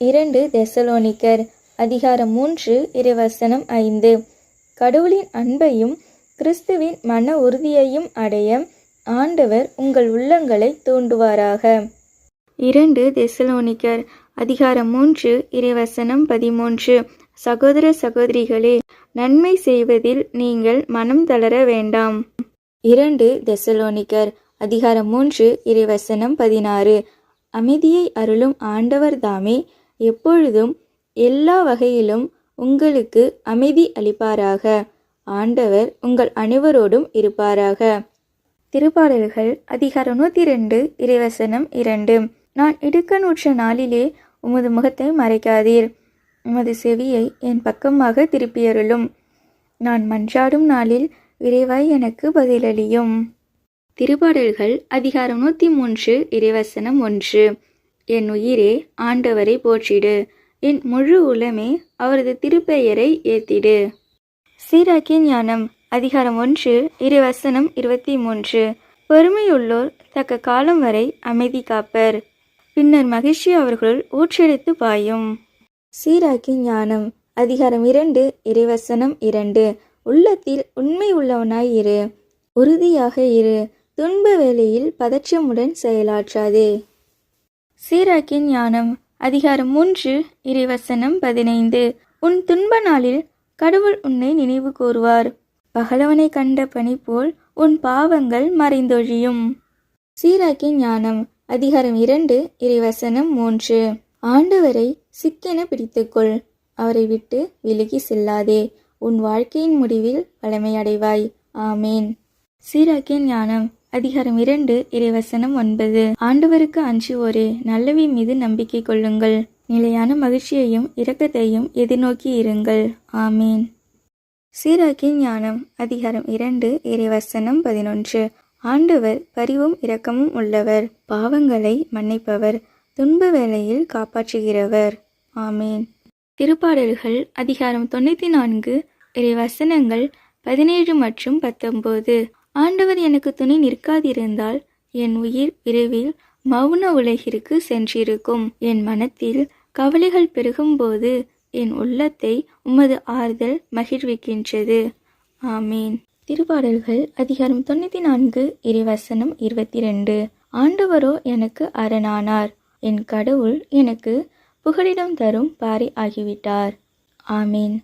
2 தெசலோனிக்கர் அதிகாரம் 3 இறைவசனம் 5. கடவுளின் அன்பையும் கிறிஸ்துவின் மன உறுதியையும் அடைய ஆண்டவர் உங்கள் உள்ளங்களை தூண்டுவாராக. 2 தெசலோனிக்கர் அதிகாரம் 3 இறைவசனம் 13. சகோதர சகோதரிகளே, நன்மை செய்வதில் நீங்கள் மனம் தளர வேண்டாம். 2 தெசலோனிக்கர் அதிகாரம் 3 இறைவசனம் 16. அமைதியை அருளும் ஆண்டவர் தாமே எப்பொழுதும் எல்லா வகையிலும் உங்களுக்கு அமைதி அளிப்பாராக. ஆண்டவர் உங்கள் அனைவரோடும் இருப்பாராக. திருப்பாடல்கள் அதிகாரம் 102 இறைவசனம் 2. நான் இடுக்கணுற்ற நாளிலே உமது முகத்தை மறைக்காதீர், உமது செவியை என் பக்கமாக திருப்பியருளும். நான் மன்றாடும் நாளில் விரைவாய் எனக்கு பதிலளியும். திருப்பாடல்கள் அதிகாரம் 103 இறைவசனம் 1. என் உயிரே ஆண்டவரை போற்றிடு, என் முழு உளமே அவரது திருப்பெயரை ஏத்திடு. சீராக்கிய ஞானம் அதிகாரம் 1 இறைவசனம் 23. பொறுமையுள்ளோர் தக்க காலம் வரை அமைதி காப்பர், பின்னர் மகிழ்ச்சி அவர்களுள் ஊற்றெடுத்து பாயும். சீராக்கிய ஞானம் அதிகாரம் 2 இறைவசனம் 2. உள்ளத்தில் உண்மை உள்ளவனாய் இரு, உறுதியாக இரு, துன்ப வேளையில் பதற்றமுடன் செயலாற்றாதே. சீராக்கிய ஞானம் அதிகாரம் 3 இறைவசனம் 15. உன் துன்ப நாளில் கடவுள் உன்னை நினைவு கூறுவார், பகலவனை கண்ட பனி போல் உன் பாவங்கள் மறைந்தொழியும். சீராக்கிய ஞானம் அதிகாரம் 2 இறைவசனம் 3. ஆண்டவரை சிக்கென பிடித்துக்கொள், அவரை விட்டு விலகி செல்லாதே, உன் வாழ்க்கையின் முடிவில் வளமையடைவாய். ஆமேன். சீராக்கிய ஞானம் அதிகாரம் 2 இறைவசனம் 9. ஆண்டவருக்கு அஞ்சுவோரே, நல்லவை மீது நம்பிக்கை கொள்ளுங்கள், நிலையான மகிழ்ச்சியையும் இரக்கத்தையும் எதிர்நோக்கி இருங்கள். ஆமேன். சீராக்கிய ஞானம் அதிகாரம் 2 இறைவசனம் 11. ஆண்டவர் பரிவும் இரக்கமும் உள்ளவர், பாவங்களை மன்னிப்பவர், துன்ப வேளையில் காப்பாற்றுகிறவர். ஆமேன். திருப்பாடல்கள் அதிகாரம் 94 இறைவசனங்கள் 17 மற்றும் 19. ஆண்டவர் எனக்கு துணை நிற்காதிருந்தால் என் உயிர் விரைவில் மௌன உலகிற்கு சென்றிருக்கும். என் மனத்தில் கவலைகள் பெருகும்போது என் உள்ளத்தை உமது ஆறுதல் மகிழ்விக்கின்றது. ஆமீன். திருப்பாடல்கள் அதிகாரம் 94 இறைவசனம் 22. ஆண்டவரோ எனக்கு அரணானார், என் கடவுள் எனக்கு புகலிடம் தரும் பாறை ஆகிவிட்டார். ஆமீன்.